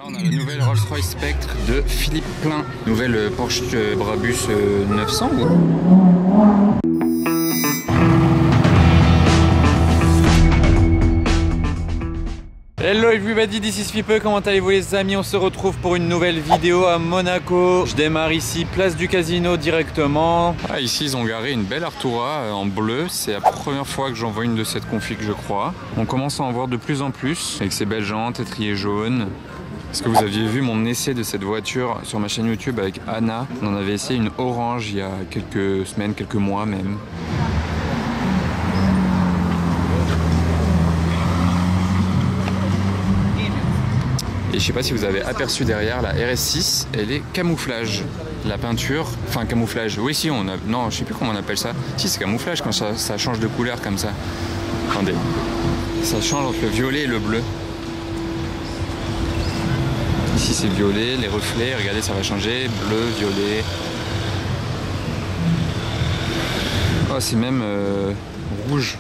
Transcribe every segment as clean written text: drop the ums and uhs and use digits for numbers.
On a la nouvelle Rolls-Royce Spectre de Philippe Plein. Nouvelle Porsche Brabus 900 ou... Hello everybody, this is Fipe, comment allez-vous les amis? On se retrouve pour une nouvelle vidéo à Monaco. Je démarre ici, place du casino directement. Ah, ici ils ont garé une belle Artura en bleu. C'est la première fois que j'en vois une de cette config je crois. On commence à en voir de plus en plus avec ces belles jantes, étriers jaunes. Est-ce que vous aviez vu mon essai de cette voiture sur ma chaîne YouTube avec Anna? On en avait essayé une orange il y a quelques semaines, quelques mois même. Et je sais pas si vous avez aperçu derrière la RS6, elle est camouflage. La peinture, enfin camouflage, oui si on a, non je sais plus comment on appelle ça. Si c'est camouflage quand ça change de couleur comme ça. Attendez, ça change entre le violet et le bleu. Ici c'est violet, les reflets, regardez ça va changer, bleu, violet. Oh c'est même rouge.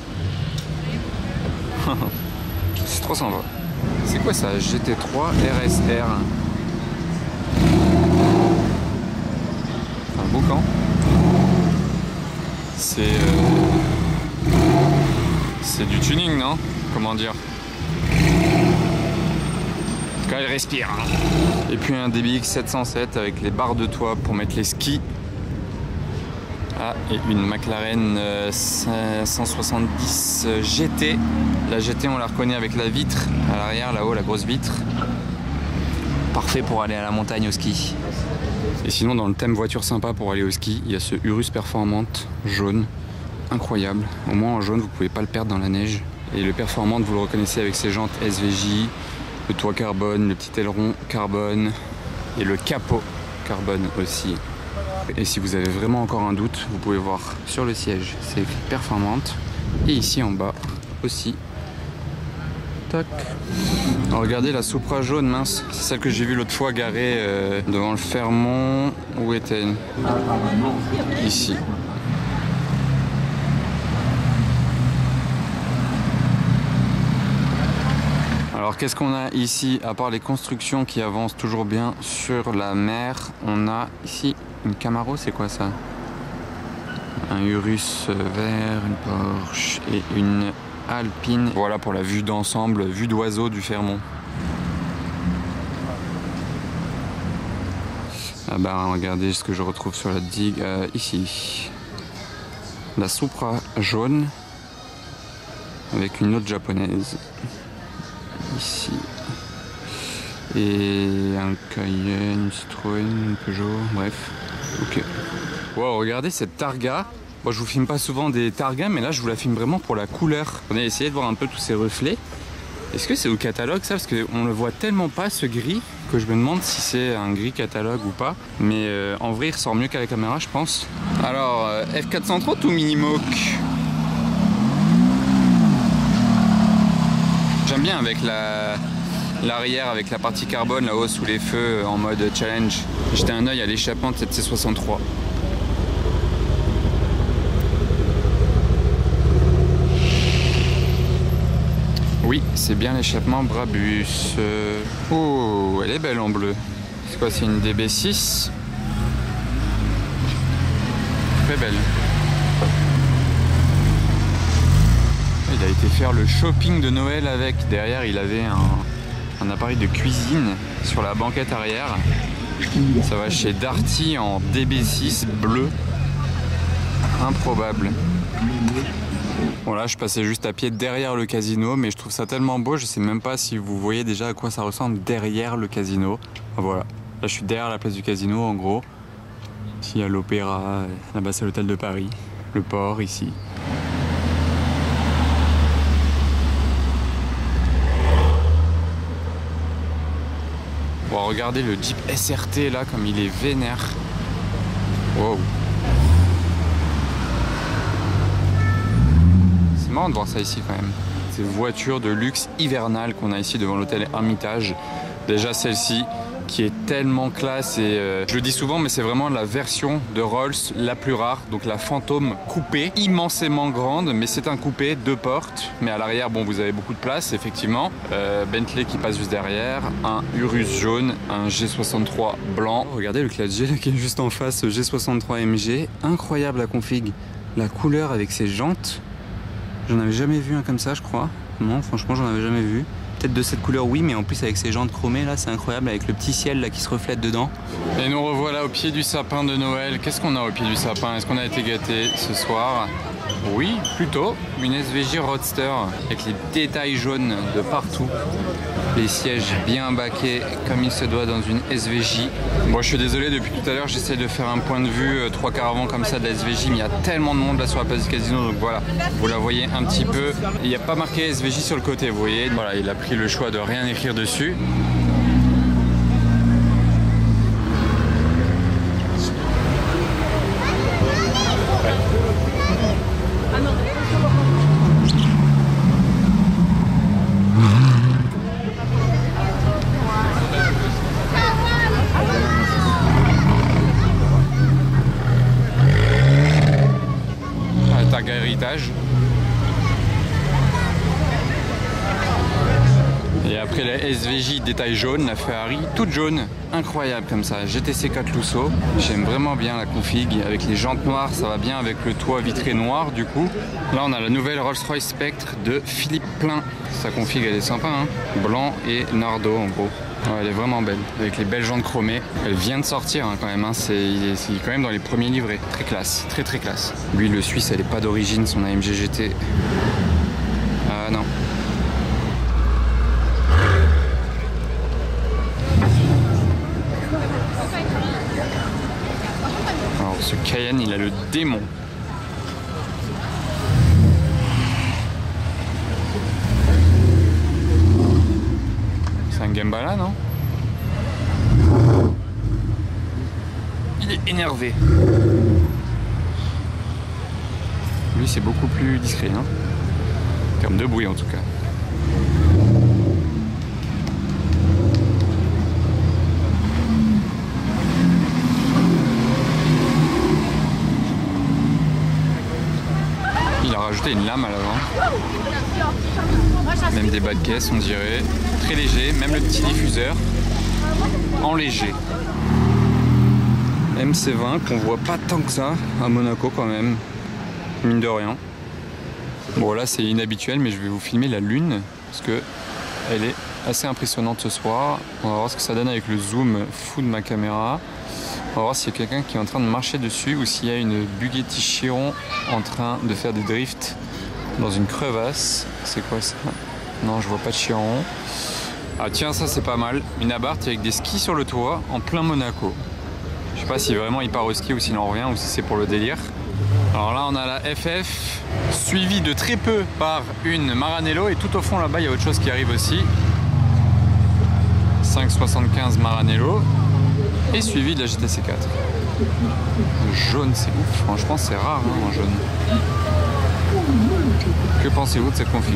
C'est trop sympa. C'est quoi ça? GT3 RSR. Un boucan. C'est du tuning, non? Comment dire? Quand elle respire. Hein. Et puis un DBX 707 avec les barres de toit pour mettre les skis. Ah, et une McLaren 570 GT. La GT, on la reconnaît avec la vitre à l'arrière, là-haut, la grosse vitre. Parfait pour aller à la montagne au ski. Et sinon, dans le thème voiture sympa pour aller au ski, il y a ce Urus Performante jaune. Incroyable. Au moins en jaune, vous pouvez pas le perdre dans la neige. Et le Performante, vous le reconnaissez avec ses jantes SVJ, le toit carbone, le petit aileron carbone et le capot carbone aussi. Et si vous avez vraiment encore un doute, vous pouvez voir sur le siège, c'est écrit Performante. Et ici en bas aussi. Tac. Alors regardez la Supra jaune, mince. C'est celle que j'ai vue l'autre fois garée devant le Fairmont. Où était-elle? Ici. Alors qu'est-ce qu'on a ici, à part les constructions qui avancent toujours bien sur la mer? On a ici une Camaro, c'est quoi ça? Un Urus vert, une Porsche et une Alpine. Voilà pour la vue d'ensemble, vue d'oiseau du Fairmont. Ah bah regardez ce que je retrouve sur la digue ici. La Supra jaune avec une autre japonaise. Ici. Et un Cayenne, une Citroën, une Peugeot, bref. Ok. Wow, regardez cette Targa. Bon, je vous filme pas souvent des Targa, mais là je vous la filme vraiment pour la couleur. On a essayé de voir un peu tous ces reflets. Est-ce que c'est au catalogue ça? Parce qu'on le voit tellement pas ce gris que je me demande si c'est un gris catalogue ou pas. Mais en vrai il ressort mieux qu'à la caméra je pense. Alors F430 ou Minimoque? J'aime bien avec l'arrière, avec la partie carbone là-haut sous les feux en mode challenge. Jeter un œil à l'échappement de cette C63. Oui, c'est bien l'échappement Brabus. Oh, elle est belle en bleu. C'est quoi, c'est une DB6? Très belle. Il a été faire le shopping de Noël avec. Derrière, il avait un appareil de cuisine sur la banquette arrière. Ça va chez Darty en DB6 bleu. Improbable. Bon là, je passais juste à pied derrière le casino, mais je trouve ça tellement beau, je sais même pas si vous voyez déjà à quoi ça ressemble derrière le casino. Voilà. Là, je suis derrière la place du casino, en gros. Ici, il y a l'Opéra. Là-bas, c'est l'hôtel de Paris. Le port, ici. Bon, regardez le Jeep SRT là, comme il est vénère. Wow. C'est marrant de voir ça ici quand même. Ces voitures de luxe hivernales qu'on a ici devant l'hôtel Hermitage. Déjà celle-ci, qui est tellement classe et je le dis souvent mais c'est vraiment la version de Rolls la plus rare, donc la Phantom coupée, immensément grande, mais c'est un coupé, 2 portes, mais à l'arrière bon vous avez beaucoup de place effectivement. Bentley qui passe juste derrière, un Urus jaune, un G63 blanc. Regardez le Classe G là, qui est juste en face, G63 MG, incroyable la config, la couleur avec ses jantes, j'en avais jamais vu un comme ça je crois, non franchement j'en avais jamais vu. Peut-être de cette couleur oui, mais en plus avec ces jantes chromées là c'est incroyable, avec le petit ciel là qui se reflète dedans. Et nous revoilà au pied du sapin de Noël. Qu'est-ce qu'on a au pied du sapin? Est-ce qu'on a été gâtés ce soir? Oui, plutôt. Une SVJ Roadster avec les détails jaunes de partout. Les sièges bien baqués comme il se doit dans une SVJ. Bon, je suis désolé, depuis tout à l'heure j'essaie de faire un point de vue 3/4 avant comme ça de la SVJ, mais il y a tellement de monde là sur la place du casino, donc voilà, vous la voyez un petit peu. Il n'y a pas marqué SVJ sur le côté, vous voyez. Voilà, il a pris le choix de rien écrire dessus. Héritage. Et après la SVJ détail jaune, la Ferrari toute jaune, incroyable comme ça, GTC 4 Lusso. J'aime vraiment bien la config, avec les jantes noires, ça va bien avec le toit vitré noir du coup. Là on a la nouvelle Rolls-Royce Spectre de Philippe Plein. Sa config elle est sympa hein, blanc et nardo en gros. Ouais, elle est vraiment belle, avec les belles jantes chromées. Elle vient de sortir hein, quand même, hein. C'est quand même dans les premiers livrets. Très classe, très très classe. Lui le Suisse, elle est pas d'origine, son AMG GT. Ah non. Alors ce Cayenne, il a le démon. C'est un Gambala, non? Il est énervé. Lui, c'est beaucoup plus discret, hein, en termes de bruit en tout cas. Il a rajouté une lame à l'avant. Même des bas de caisse, on dirait. Très léger, même le petit diffuseur en léger. MC20 qu'on voit pas tant que ça à Monaco quand même, mine de rien. Bon là c'est inhabituel, mais je vais vous filmer la lune parce que elle est assez impressionnante ce soir. On va voir ce que ça donne avec le zoom fou de ma caméra. On va voir s'il y a quelqu'un qui est en train de marcher dessus ou s'il y a une Bugatti Chiron en train de faire des drifts dans une crevasse. C'est quoi ça? Non, je vois pas de Chiron. Ah tiens, ça c'est pas mal. Une Abarth avec des skis sur le toit en plein Monaco. Je sais pas si vraiment il part au ski ou s'il en revient ou si c'est pour le délire. Alors là on a la FF suivie de très peu par une Maranello et tout au fond là-bas il y a autre chose qui arrive aussi. 575 Maranello et suivi de la GTC 4. Le jaune c'est ouf, franchement c'est rare hein, en jaune. Que pensez-vous de cette config?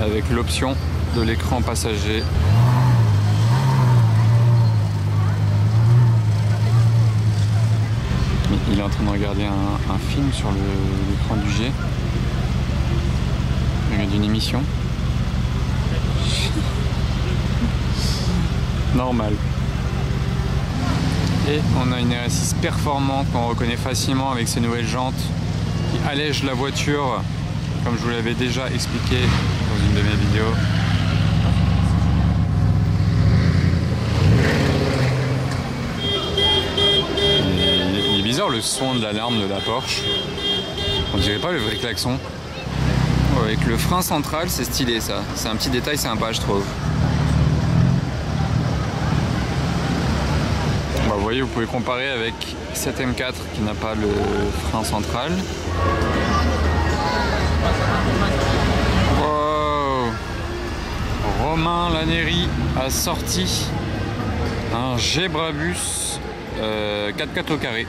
Avec l'option de l'écran passager. Il est en train de regarder un film sur l'écran du G. Il regarde une émission. Normal. Et on a une RS6 performante qu'on reconnaît facilement avec ses nouvelles jantes qui allègent la voiture, comme je vous l'avais déjà expliqué dans une de mes vidéos. Il est bizarre le son de l'alarme de la Porsche. On dirait pas le vrai klaxon. Avec le frein central, c'est stylé ça. C'est un petit détail sympa, je trouve. Bah, vous voyez, vous pouvez comparer avec cette M4 qui n'a pas le frein central. Wow. Romain Laneri a sorti un G-Brabus 4x4 au carré.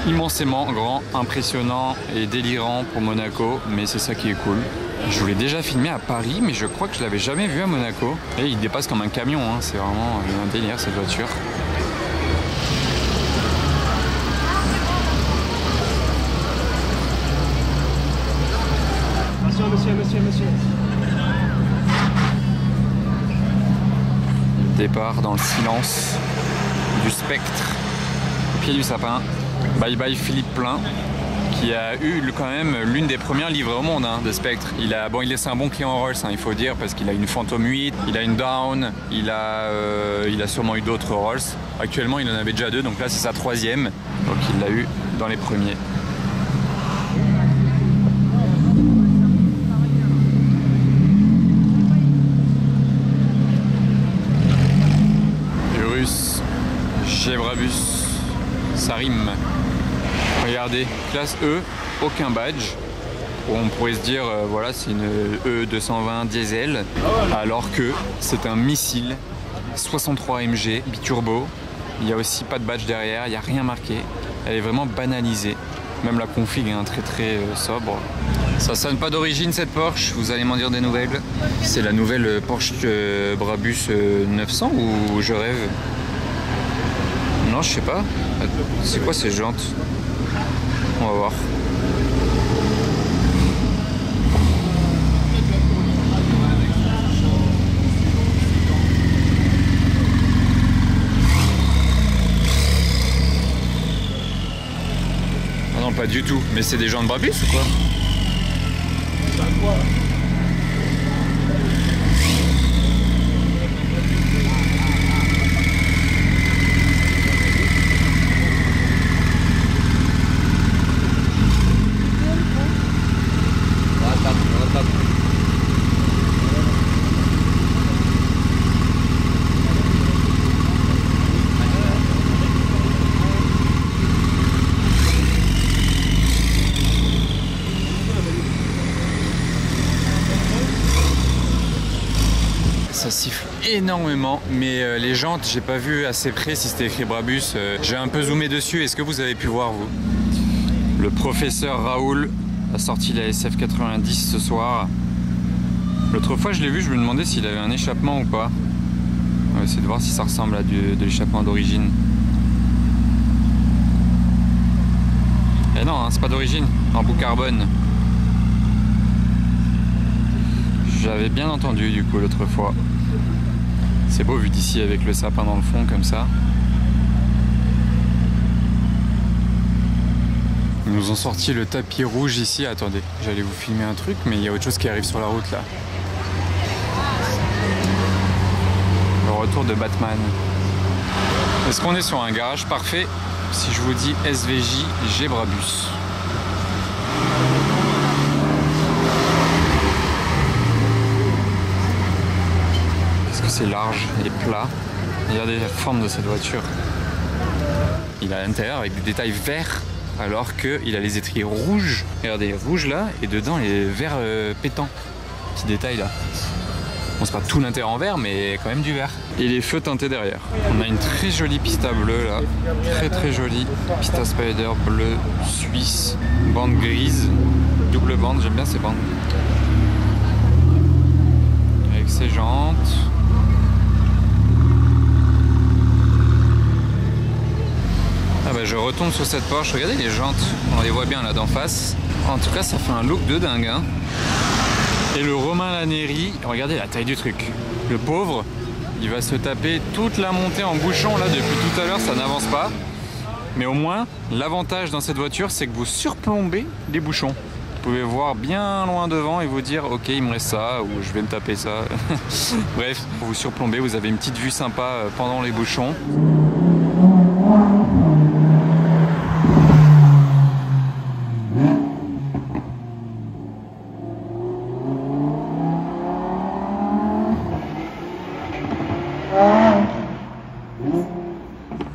Immensément grand, impressionnant et délirant pour Monaco, mais c'est ça qui est cool. Je voulais déjà filmer à Paris, mais je crois que je l'avais jamais vu à Monaco. Et il dépasse comme un camion, hein. C'est vraiment un délire cette voiture. Monsieur. Départ dans le silence du spectre, au pied du sapin. Bye bye Philippe Plein, qui a eu quand même l'une des premières livrées au monde hein, de Spectre. Il laisse un bon client en Rolls, hein, il faut dire, parce qu'il a une Phantom 8, il a une Down, il a sûrement eu d'autres Rolls. Actuellement, il en avait déjà 2, donc là c'est sa 3e, donc il l'a eu dans les premiers. Urus, Brabus, ça rime. Regardez, classe E, aucun badge. On pourrait se dire, voilà, c'est une E220 diesel, alors que c'est un missile 63 MG biturbo. Il n'y a aussi pas de badge derrière, il n'y a rien marqué. Elle est vraiment banalisée. Même la config est très sobre. Ça sonne pas d'origine cette Porsche, vous allez m'en dire des nouvelles. C'est la nouvelle Porsche Brabus 900 ou je rêve? Non, je sais pas. C'est quoi ces jantes? On va voir. Ah non, pas du tout. Mais c'est des jantes Brabus ou quoi? Ça siffle énormément, mais les jantes, j'ai pas vu assez près si c'était écrit Brabus. J'ai un peu zoomé dessus, est-ce que vous avez pu voir vous? Le professeur Raoul a sorti la SF90 ce soir. L'autre fois je l'ai vu, je me demandais s'il avait un échappement ou pas. On va essayer de voir si ça ressemble à de l'échappement d'origine. Et non, hein, c'est pas d'origine, en bout carbone. J'avais bien entendu du coup l'autre fois. C'est beau vu d'ici avec le sapin dans le fond comme ça. Ils nous ont sorti le tapis rouge ici. Attendez, j'allais vous filmer un truc, mais il y a autre chose qui arrive sur la route là. Le retour de Batman. Est-ce qu'on est sur un garage parfait si je vous dis SVJ Brabus? C'est large et plat. Regardez la forme de cette voiture. Il a à l'intérieur avec des détails verts alors qu'il a les étriers rouges. Regardez, rouge là et dedans les verts pétants. Petit détail là. Bon, c'est pas tout l'intérieur en vert mais quand même du vert. Et les feux teintés derrière. On a une très jolie pista bleue là. Très jolie. Pista Spider bleu suisse. Bande grise. Double bande, j'aime bien ces bandes. Avec ses jantes. Ah bah je retombe sur cette Porsche, regardez les jantes, on les voit bien là d'en face. En tout cas ça fait un look de dingue hein. Et le Romain Laneri, regardez la taille du truc. Le pauvre, il va se taper toute la montée en bouchon là depuis tout à l'heure, ça n'avance pas. Mais au moins, l'avantage dans cette voiture c'est que vous surplombez les bouchons. Vous pouvez voir bien loin devant et vous dire ok il me reste ça ou je vais me taper ça. Bref, vous surplombez, vous avez une petite vue sympa pendant les bouchons.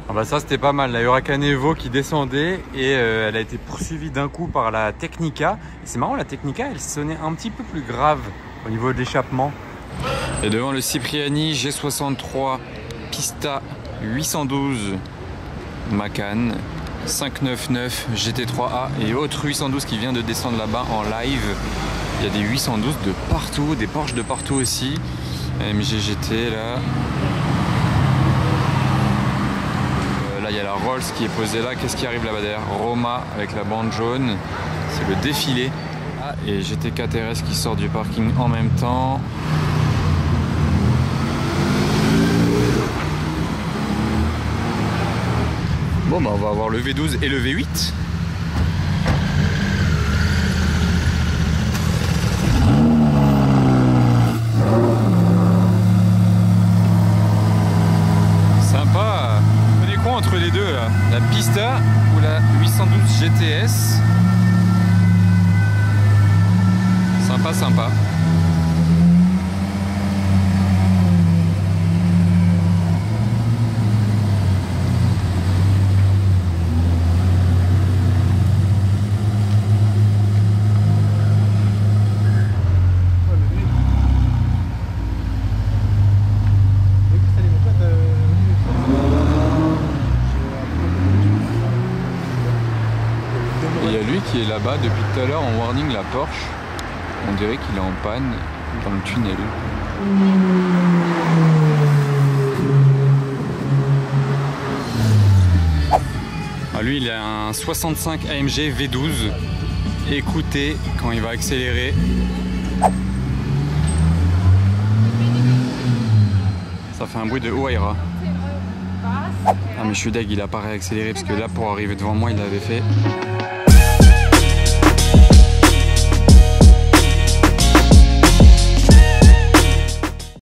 Ah bah ça c'était pas mal, la Huracan Evo qui descendait et elle a été poursuivie d'un coup par la Technica. C'est marrant, la Technica elle sonnait un petit peu plus grave au niveau de l'échappement. Et devant le Cipriani G63 Pista 812 Macan 599 GT3A et autre 812 qui vient de descendre là-bas en live. Il y a des 812 de partout, des Porsche de partout aussi. AMG GT là. Là il y a la Rolls qui est posée là. Qu'est-ce qui arrive là-bas derrière? Roma avec la bande jaune. C'est le défilé. Ah, et GT4 RS qui sort du parking en même temps. Bon bah on va avoir le V12 et le V8. Sympa. Vous prenez quoi entre les deux là? La Pista ou la 812 GTS? Sympa, sympa. Il y a lui qui est là-bas depuis tout à l'heure en warning, la Porsche. On dirait qu'il est en panne dans le tunnel. Ah, lui il a un 65 AMG V12. Écoutez quand il va accélérer. Ça fait un bruit de Huayra. Ah mais je suis deg, il a pas réaccéléré parce que là pour arriver devant moi il l'avait fait.